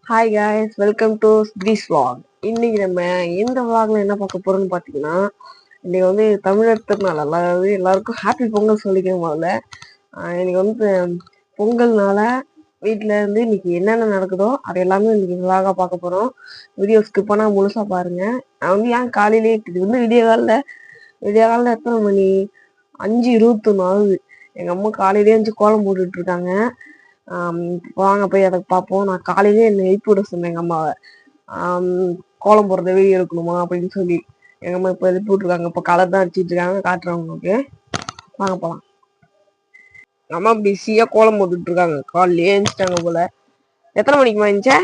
Hi guys, welcome to this vlog. இன்னைக்கு நம்ம எந்த vlogல என்ன பார்க்க போறோம்னு பார்த்தீங்கன்னா, இன்னைக்கு வந்து தமிழர் திருநாள், அதாவது எல்லாருக்கும் ஹாப்பி பொங்கல் சொல்லிக்கிறேன் முதல்ல. இன்னைக்கு வந்து பொங்கல்னால வீட்டில் இருந்து இன்னைக்கு என்னென்ன நடக்குதோ அது எல்லாமே இன்னைக்கு vlog-ஆ பார்க்க போறோம். வீடியோ ஸ்கிப் பண்ணா முழுசா பாருங்க. நான் வந்து ஏன் காலையிலேயே இது வந்து விடிய காலில் எத்தனை மணி 5:21 ஆகுது. எங்க அம்மா காலையிலேயே எழுந்து கோலம் போட்டுட்டு இருக்காங்க. வாங்க போய் அதை பார்ப்போம். நான் காலையிலேயே என்னை எழுப்பி விட சொன்னேன் எங்கள் அம்மாவை. கோலம் போடுறத வீடியோ எடுக்கணுமா அப்படின்னு சொல்லி எங்கள் அம்மா இப்போ எழுப்பி விட்ருக்காங்க. இப்போ கலர் தான் அடிச்சிட்டு இருக்காங்க, காட்டுறேன் உங்களுக்கு. வாங்க போகலாம். எங்கள் அம்மா பிஸியாக கோலம் போட்டுட்டு இருக்காங்க. காலையிலேயே எழுந்துட்டாங்க போல. எத்தனை மணிக்குமா எழுந்துச்சா?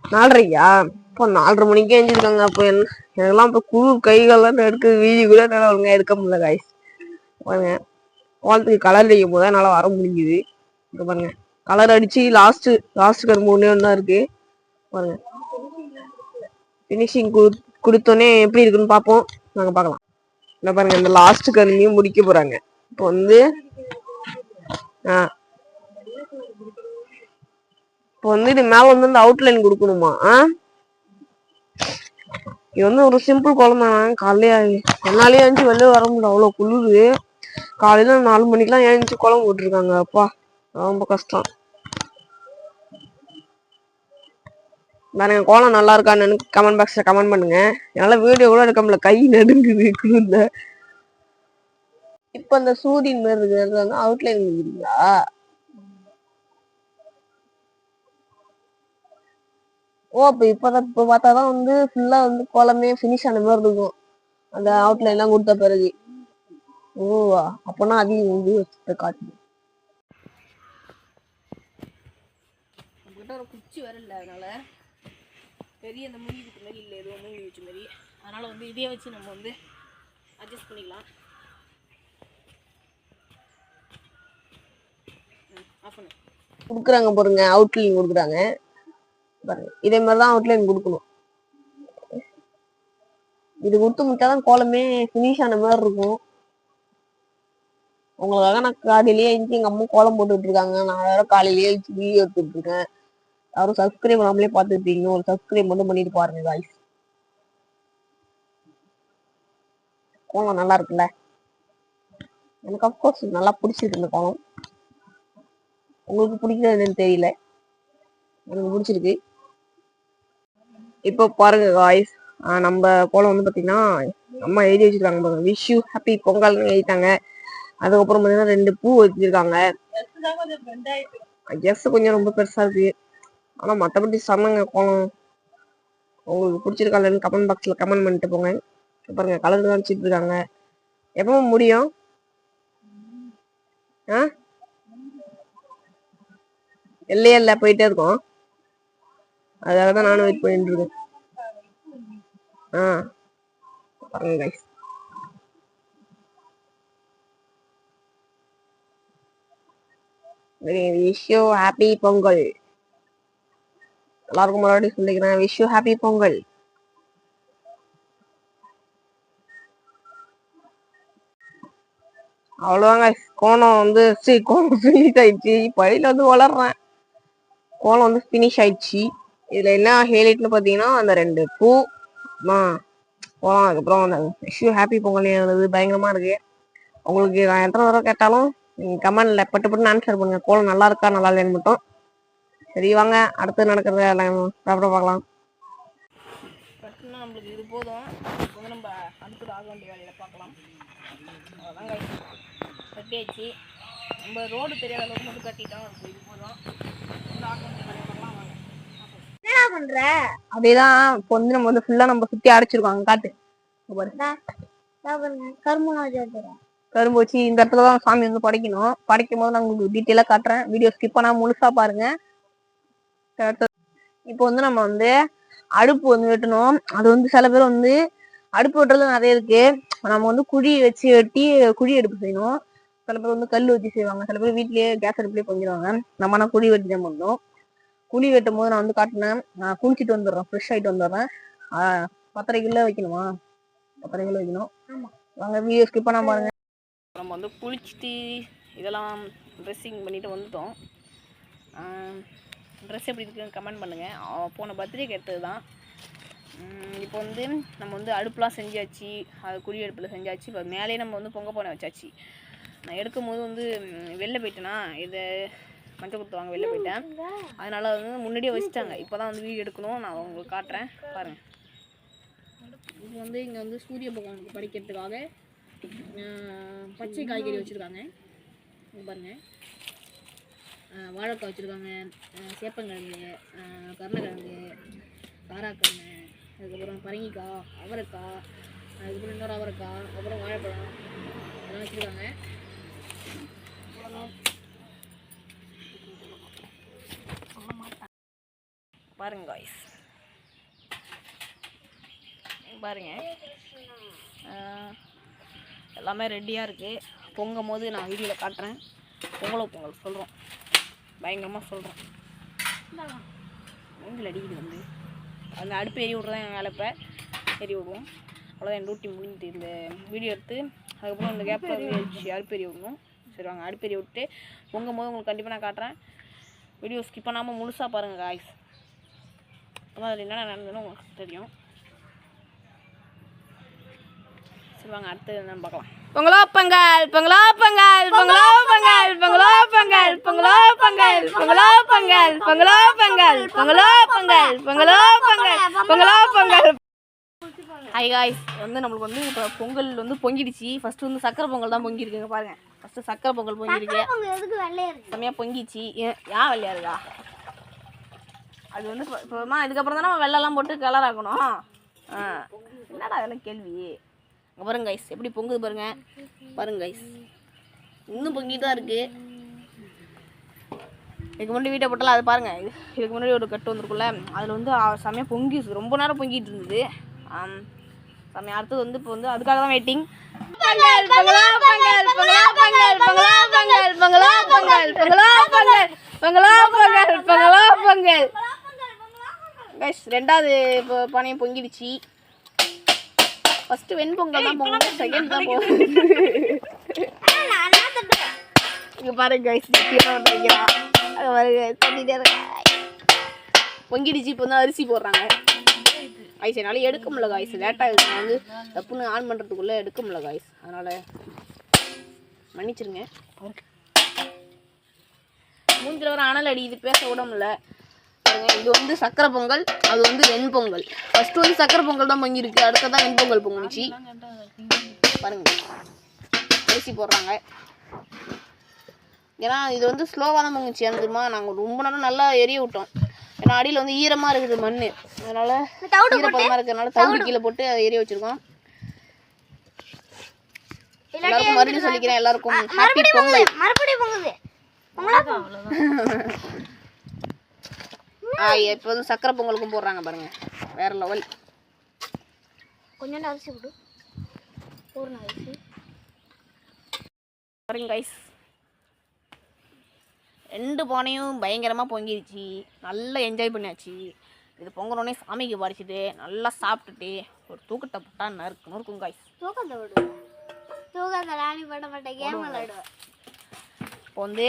4:30க்கா? இப்போ 4:30 மணிக்கே எழுந்திருக்காங்க. அப்போ எனக்கெல்லாம் இப்போ குழு கைகள்லாம் எடுக்க வீடியோ கூட என்னால் ஒழுங்காக எடுக்க முடியல காய்ஸ். பாருங்க, கோலத்துக்கு கலர் அடிக்கும் போது என்னால் வர முடிஞ்சுது. இங்க பாருங்க, கலர் அடிச்சு லாஸ்ட் கரும்பு ஒண்ணே ஒன்று தான் இருக்கு. பாருங்க, பினிஷிங் கொடுத்தோன்னே எப்படி இருக்குன்னு பார்ப்போம். நாங்க பார்க்கலாம். என்ன பாருங்க, இந்த லாஸ்ட் கரும்பையும் முடிக்க போறாங்க. இப்போ வந்து இது மேல வந்து இந்த அவுட்லைன் கொடுக்கணுமா? இது வந்து ஒரு சிம்பிள் கோலம் தான். காலையில என்னாலே எழுந்துச்சு வெளியே வர முடியல, அவ்வளோ குளிரு. காலையில 4 மணிக்கெல்லாம் எழுந்துச்சு கோலம் போட்டிருக்காங்க. அப்பா, ரொம்ப கஷ்டம். பாருங்க, கோலம் நல்லா இருக்கான்னு கமெண்ட் பாக்ஸ்ல கமெண்ட் பண்ணுங்க. என்னால வீடியோ கூட எடுக்க முடியல, கை நடுங்குது குளிர்ல. இப்ப இந்த சூரியன் மாதிரி இருக்கிறது வந்து அவுட்லைன் இருக்குங்களா? ஓ, இப்ப பார்த்தாதான் வந்து ஃபுல்லா வந்து கோலமே ஃபினிஷ் ஆன மாதிரி இருக்கும், அந்த அவுட்லைன் எல்லாம் கொடுத்த பிறகு. ஓ, அப்பனா அதையும் வந்து வச்சு காட்டுது. ஒரு குச்சி வரல, அதனால பெரிய அந்த மூங்கி குச்சி மாதிரி இல்லை, எதுவும் மூங்கி குச்சி மாதிரி. அதனால வந்து இதே வச்சு நம்ம வந்து அட்ஜஸ்ட் பண்ணிக்கலாம். கொடுக்குறாங்க பாருங்க, அவுட்லைன் கொடுக்குறாங்க பாருங்க. இதே மாதிரிதான் அவுட்லைன் கொடுக்கணும். இது கொடுத்து முட்டாதான் கோலமே ஃபினிஷ் ஆன மாதிரி இருக்கும். உங்களுக்காக நான் காலையிலேயே எழுந்து எங்க அம்மா கோலம் போட்டுட்டு இருக்காங்க. நான் வேற காலையிலேயே எழுந்து வீடியோ எடுத்துட்டு இருக்கேன். யாரும் சப்ஸ்கிரைப் பண்ணாமலே பார்த்துருப்பீங்க. ஒரு சப்ஸ்கிரைப் மட்டும் பண்ணிட்டு பாருங்க காய்ஸ். கோலம் நல்லா இருக்குல்ல? எனக்கு அப்கோர்ஸ் நல்லா பிடிச்சிருக்கு இந்த கோலம். உங்களுக்கு பிடிக்கிறதுன்னு தெரியல, எனக்கு பிடிச்சிருக்கு. இப்போ பாருங்க காய்ஸ், நம்ம கோலம் வந்து பார்த்தீங்கன்னா அம்மா எழுதி வச்சிருக்காங்க பாருங்க. விஷ் யூ ஹாப்பி பொங்கல்னு எழுதிட்டாங்க. அதுக்கப்புறம் பார்த்தீங்கன்னா 2 பூ வச்சிருக்காங்க. கெஸ் கொஞ்சம் ரொம்ப பெருசா இருக்கு, ஆனா மற்றபடி சொன்னாங்க கோலம். உங்களுக்கு பிடிச்சிருக்கா இல்லைன்னு கமெண்ட் பாக்ஸ்ல கமெண்ட் பண்ணிட்டு போங்க. பாருங்க, கலர் தான் வச்சுட்டு இருக்காங்க. எப்பவும் முடியும்? இல்லையே போயிட்டே இருக்கும். அதனாலதான் நானும் வெயிட் பண்ணிட்டு இருக்கேன். பாருங்க guys, wish you happy Pongal. எல்லாருக்கும் முன்னாடி சொல்லிக்கிறேன், விஷ் யூ ஹாப்பி பொங்கல். அவ்வளவுதாங்க. கோலம் வந்து கோலம் ஃபினிஷ் ஆயிடுச்சு. பழியில வந்து வளர்றேன். கோலம் வந்து ஃபினிஷ் ஆயிடுச்சு. இதுல என்ன ஹைலைட்னு பாத்தீங்கன்னா அந்த 2 பூ கோலம். அதுக்கப்புறம் அந்த விஷ் யூ ஹாப்பி பொங்கல் எழுதுறது பயங்கரமா இருக்கு. உங்களுக்கு நான் எத்தனை தடவை கேட்டாலும் நீங்க கமெண்ட்ல பட்டு ஆன்சர் பண்ணுங்க, கோலம் நல்லா இருக்கா நல்லா இல்லைன்னு மட்டும். சரி வாங்க, அடுத்து நடக்கிறத சாப்பிட பார்க்கலாம். நம்மளுக்கு இது போதும். வந்து நம்ம அடுத்தது ஆக வேண்டிய வேலையில பார்க்கலாம். அதாங்க கட்டியாச்சு. நம்ம ரோடு தெரியாத அளவுக்கு மட்டும் கட்டிட்டோம். இது போதும். என்ன பண்ற? அதேதான் இப்போ வந்து நம்ம வந்து ஃபுல்லா நம்ம சுத்தி அடைச்சிருக்கோம். காட்டு கரும்பு வச்சு இந்த இடத்துலதான் சாமி வந்து படைக்கணும். படைக்கும் போது நான் உங்களுக்கு டீட்டெயிலா காட்டுறேன். வீடியோ ஸ்கிப் பண்ணா முழுசா பாருங்க. இப்போ வந்து நம்ம வந்து அடுப்பு வந்து வெட்டணும். அது வந்து சில பேர் வந்து அடுப்பு வெட்டுறது நிறைய இருக்கு. நம்ம வந்து குழி வச்சு வெட்டி குழி அடுப்பு செய்யணும். சில பேர் வந்து கல் வச்சு செய்வாங்க. சில பேர் வீட்லயே கேஸ் அடுப்புலயே பொங்கிடுவாங்க. நம்ம நான் குழி வெட்டி தான் பண்ணோம். குழி வெட்டும் போது நான் வந்து காட்டினேன். நான் குளிச்சுட்டு வந்துடுறேன், ஃப்ரெஷ் ஆயிட்டு வந்துடுறேன். 10:30 வைக்கணுமா? 10:30 வைக்கணும். வாங்க, வீடியோ ஸ்கிப் பண்ணாம பாருங்க. நம்ம வந்து குளிச்சுட்டு இதெல்லாம் ட்ரெஸ்ஸிங் பண்ணிட்டு வந்துட்டோம். ட்ரெஸ் எப்படி இருக்குன்னு கமெண்ட் பண்ணுங்கள். போன பர்த்டேக்கு எடுத்தது தான். இப்போ வந்து நம்ம வந்து அடுப்புலாம் செஞ்சாச்சு, அது குழி அடுப்பில் செஞ்சாச்சு. இப்போ மேலேயே நம்ம வந்து பொங்க பானை வச்சாச்சு. நான் எடுக்கும்போது வந்து வெளில போயிட்டேன்னா இதை மஞ்சள் குத்துவாங்க, வெளில போயிட்டேன். அதனால் வந்து முன்னாடியே வச்சுட்டாங்க. இப்போ தான் வந்து வீடியோ எடுக்கணும், நான் உங்களுக்கு காட்டுறேன் பாருங்கள். இது வந்து இங்கே வந்து சூரிய பகவானுக்கு படைக்கிறதுக்காக பச்சை காய்கறி வச்சுருக்காங்க. பாருங்கள், வாழைக்காய் வச்சுருக்காங்க, சேப்பங்கிழங்கு, கருணக்கிழங்கு, காராக்கிழங்கு, அதுக்கப்புறம் பரங்கிக்காய், அவரைக்காய், அதுக்கப்புறம் இன்னொரு அவரைக்காய், அப்புறம் வாழைப்பழம் இதெல்லாம் வச்சுருக்காங்க. பாருங்க காய்ஸ், பாருங்க எல்லாமே ரெடியாக இருக்குது. பொங்கும் போது நான் வீடியோவில் காட்டுறேன். பொங்கல் சொல்கிறோம், பயங்கரமாக சொல்கிறோம். மூங்கில் அடிக்குது வந்து அந்த அடுப்பு எரி விட்றதான் என் வேலை. இப்போ எரி விடுவோம், அவ்வளோதான் என் டியூட்டி முடிஞ்சுது. இந்த வீடியோ எடுத்து அதுக்கப்புறம் இந்த கேப்பில் அடுப்பு எரி விடணும். சரி வாங்க, அடுப்பு எரி விட்டு பொங்கும் போது உங்களுக்கு கண்டிப்பாக நான் காட்டுறேன். வீடியோ ஸ்கிப் பண்ணாமல் முழுசாக பாருங்கள் காய்ஸ். அப்போ அதில் என்னென்ன நடந்ததுன்னு உங்களுக்கு தெரியும். சரி வாங்க, அடுத்து நம்ம பார்க்கலாம். பொங்கலோ பொங்கல், பொங்கலோ பொங்கல், பொங்கலோ பொங்கல், பொங்கலோ பொங்கல், பொங்கலோ பொங்கல், பொங்கலோ பொங்கல், பொங்கலோ பொங்கல், பொங்கலோ பொங்கல், பொங்கலோ பொங்கல், பொங்கலோ பொங்கல். ஹாய் காய்ஸ், வந்து நம்மளுக்கு வந்து இப்போ பொங்கல் வந்து பொங்கிடுச்சு. ஃபஸ்ட்டு வந்து சக்கரை பொங்கல் தான் பொங்கியிருக்குங்க பாருங்கள். ஃபஸ்ட்டு சக்கரை பொங்கல் பொங்கியிருக்கு, செம்மையாக பொங்கிச்சு. ஏன் வெள்ளையா இருக்கா? அது வந்து இப்போமா இதுக்கப்புறம் தானே வெள்ளெல்லாம் போட்டு கலர் ஆக்கணும். என்னடா அதெல்லாம் கேள்வி. அங்கே பாருங்க கைஸ், எப்படி பொங்குது பாருங்க கைஸ், இன்னும் பொங்கிட்டு தான் இருக்குது. இதுக்கு முன்னாடி வீட்டை போட்டாலும் அது பாருங்கள், இதுக்கு முன்னாடி ஒரு கட்டு வந்துருக்குல்ல, அதில் வந்து செம்மையாக பொங்கி ரொம்ப நேரம் பொங்கிட்டு இருந்தது. செம்மையாக அடுத்தது வந்து இப்போ வந்து அதுக்காக தான் வெயிட்டிங். பொங்கல் பொங்கலோ பொங்கல், பொங்கலோ பொங்கல், பொங்கலோ பொங்கல், பொங்கலோ பொங்கல், பொங்கலோ பொங்கல், பொங்கலோ பொங்கல், பொங்கலோ பொங்கல். கைஸ் ரெண்டாவது இப்போ பானையும் பொங்கிடுச்சு. ஃபஸ்ட்டு வெண்பொங்கல் தான் பொங்கல், செகண்ட் தான் பொங்கல். இங்கே பாருங்க கைஸ், அது பாருங்க தண்ணிட்டே இருக்க பொங்கிடுச்சு. இப்போ வந்து அரிசி போடுறாங்க. காய்ஸ் என்னால் எடுக்க முடியல காய்ஸ், லேட்டாக இருக்குது. நான் வந்து தப்புன்னு ஆன் பண்ணுறதுக்குள்ளே எடுக்க முடியல காய்ஸ், அதனால் மன்னிச்சிருங்க. மூஞ்சில் வர அனல் அடிக்குது, பேச விட முடியல. இது வந்து சக்கரை பொங்கல், அது வந்து வெண்பொங்கல். ஃபர்ஸ்ட் வந்து சக்கரை பொங்கல் தான் பொங்கிருக்கு, அடுத்ததான் வெண்பொங்கல் பொங்குச்சு. பாருங்க அரிசி போடுறாங்க. ஏன்னா இது வந்து ஸ்லோவாக தான் பொங்குச்சு. அதுமா நாங்கள் ரொம்ப நேரம் நல்லா எரிய விட்டோம். ஏன்னா அடியில் வந்து ஈரமாக இருக்குது மண், அதனால ஈரப்பதமாக இருக்கிறதுனால தவிடு கீழே போட்டு அதை எரிய வச்சிருக்கோம். எல்லாருக்கும் மறுபடியும் சொல்லிக்கிறேன், எல்லாருக்கும் ஹாப்பி பொங்கல். இப்போ வந்து சக்கரை பொங்கலுக்கும் போடுறாங்க பாருங்க, வேற லெவல். கொஞ்சம் அரிசி விடு பாருங்க கைஸ், ரெண்டு பானையும் பயங்கரமாக பொங்கிடுச்சு. நல்லா என்ஜாய் பண்ணியாச்சு. இது பொங்கலோடனே சாமிக்கு பறிச்சுட்டு நல்லா சாப்பிட்டுட்டு ஒரு தூக்கத்தை போட்டால் நறுக்கும் கைஸ். இப்போ வந்து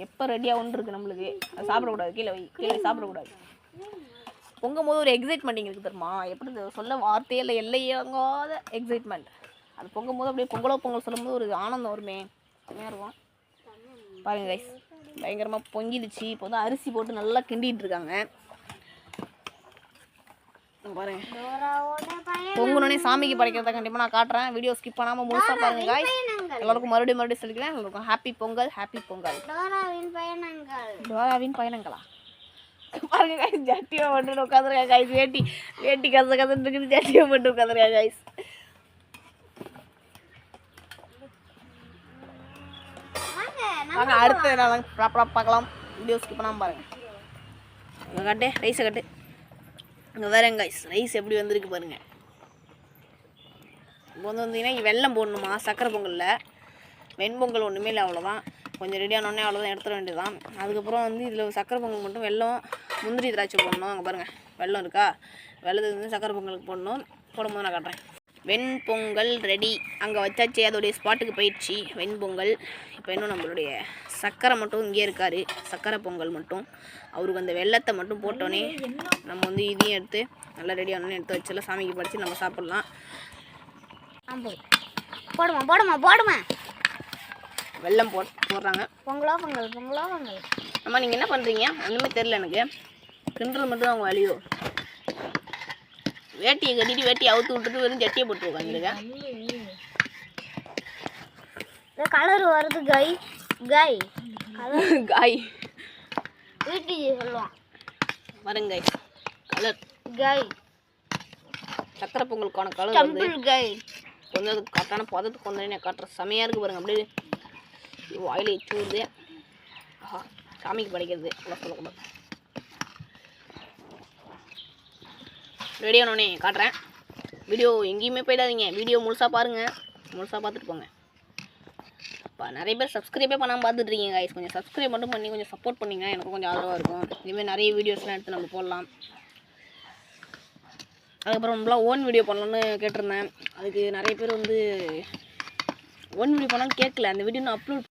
எப்போ ரெடியாக ஒன்று இருக்குது நம்மளுக்கு, அது சாப்பிடக்கூடாது, கீழே சாப்பிடக்கூடாது. பொங்கும் போது ஒரு எக்ஸைட்மெண்ட் இருக்குது தெரியுமா, எப்படி சொல்ல வார்த்தையே இல்லை, எல்லையாங்காத எக்ஸைட்மெண்ட். அது பொங்கும் போது அப்படியே பொங்கலோ பொங்கல் சொல்லும் போது ஒரு ஆனந்தம் வருமே, செம்மையாக இருக்கும். பாருங்க கைஸ், பயங்கரமாக பொங்கிடுச்சு. இப்போ வந்து அரிசி போட்டு நல்லா கிண்டிகிட்டு இருக்காங்க பாருங்க. பொங்கலோடனே சாமிக்கு படைக்கிறத கண்டிப்பாக நான் காட்டுறேன். வீடியோ ஸ்கிப் பண்ணாமல் முழுசாக பாருங்க கைஸ். எல்லாருக்கும் மறுபடியும் சொல்லிக்கிறேன், எல்லாருக்கும் ஹாப்பி பொங்கல், ஹாப்பி பொங்கல். டோராவின் பயணங்களா பாருங்க கைஸ், ஜட்டியாக போட்டு உட்காந்துருக்கா கைஸ். வேட்டி கசன்னு இருக்குது, ஜட்டியாக போட்டு உட்காந்துருக்கா கைஸ். வாங்க அடுத்து நான் ப்ராப்பராக பார்க்கலாம். வீடியோ ஸ்கிப் பண்ணாமல் பாருங்கள். இங்கே கட்டு ரைஸை கட்டு. இங்கே வேறங்க கைஸ், ரைஸ் எப்படி வந்திருக்கு பாருங்கள். இப்போ வந்து வந்தீங்கன்னா வெல்லம் போடணுமா சக்கரை பொங்கலில். வெண்பொங்கல் ஒன்றுமே இல்லை, அவ்வளோதான். கொஞ்சம் ரெடியானோடனே அவ்வளோதான், எடுத்துட வேண்டியதுதான். அதுக்கப்புறம் வந்து இதில் சக்கரை பொங்கல் மட்டும் வெல்லம் முந்திரி திராட்சை போடணும். அங்கே பாருங்கள் வெல்லம் இருக்கா, வெள்ளத்துக்கு வந்து சக்கரை பொங்கலுக்கு போடணும். போடும்போது நான் காட்டுறேன். வெண்பொங்கல் ரெடி. அங்கே வச்சாச்சு, அதோடைய ஸ்பாட்டுக்கு போயிடுச்சு வெண்பொங்கல். இப்போ இன்னும் நம்மளுடைய சர்க்கரை மட்டும் இங்கே இருக்கார், சர்க்கரை பொங்கல் மட்டும். அவருக்கு அந்த வெள்ளத்தை மட்டும் போட்டோன்னே நம்ம வந்து இதையும் எடுத்து நல்லா ரெடி ஆனோன்னு எடுத்து வச்செல்லாம் சாமிக்கு படித்து நம்ம சாப்பிட்லாம். போடுமா போடுமா போடுமா. வெல்லம் போடுறாங்க. பொங்கலோ பொங்கல் பொங்கலோ பொங்கல். அம்மா நீங்கள் என்ன பண்ணுறீங்க? ஒன்றுமே தெரில எனக்கு. கிண்டல் மட்டும் அவங்க வலியோ. வேட்டியை கட்டிட்டு வேட்டியை அவுத்து விட்டுட்டு வெறும் சட்டியை போட்டு உட்காந்துருக்கேன். கலர் வருது காய் காய் காய் வீட்டுக்கு சொல்லுவான் வருங்க கலர் காய். சக்கரை பொங்கலுக்கான கலர் வந்து காய் கொஞ்சம் அதுக்கு கரெக்டான பதத்துக்கு கொஞ்சம் காட்டுற செமையாக இருக்குது பாருங்க. அப்படியே வாயில எச்சுடுது. ஆஹா, சாமிக்கு படைக்கிறது அவ்வளோ சொல்லக்கூடாது. ரெடி ஆனோடனே காட்டுறேன். வீடியோ எங்கேயுமே போயிடாதீங்க, வீடியோ முழுசாக பாருங்கள், முழுசாக பார்த்துட்டு போங்க. இப்போ நிறைய பேர் சப்ஸ்கிரைபே பண்ணாமல் பார்த்துட்ருக்கீங்க கைஸ். கொஞ்சம் சப்ஸ்கிரைப் மட்டும் பண்ணி கொஞ்சம் சப்போர்ட் பண்ணிங்கன்னா எனக்கு கொஞ்சம் ஆதரவாக இருக்கும். இதுமாதிரி நிறைய வீடியோஸ்லாம் எடுத்து நம்ம போடலாம். அதுக்கப்புறம் நம்மளாம் ஓன் வீடியோ பண்ணலான்னு கேட்டிருந்தேன். அதுக்கு நிறைய பேர் வந்து ஓன் வீடியோ பண்ணாலும் கேட்கல. அந்த வீடியோ நான் அப்லோட்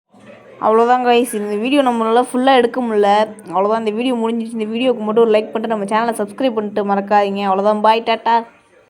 அவ்வளோதான் கைஸ். இந்த வீடியோ நம்மளால் ஃபுல்லாக எடுக்க முடியல. அவ்வளோதான், இந்த வீடியோ முடிஞ்சிச்சு. இந்த வீடியோக்கு மட்டும் ஒரு லைக் பண்ணிட்டு நம்ம சேனலை சப்ஸ்கிரைப் பண்ணிட்டு மறக்காதீங்க. அவ்வளோதான், பாய், டாட்டா.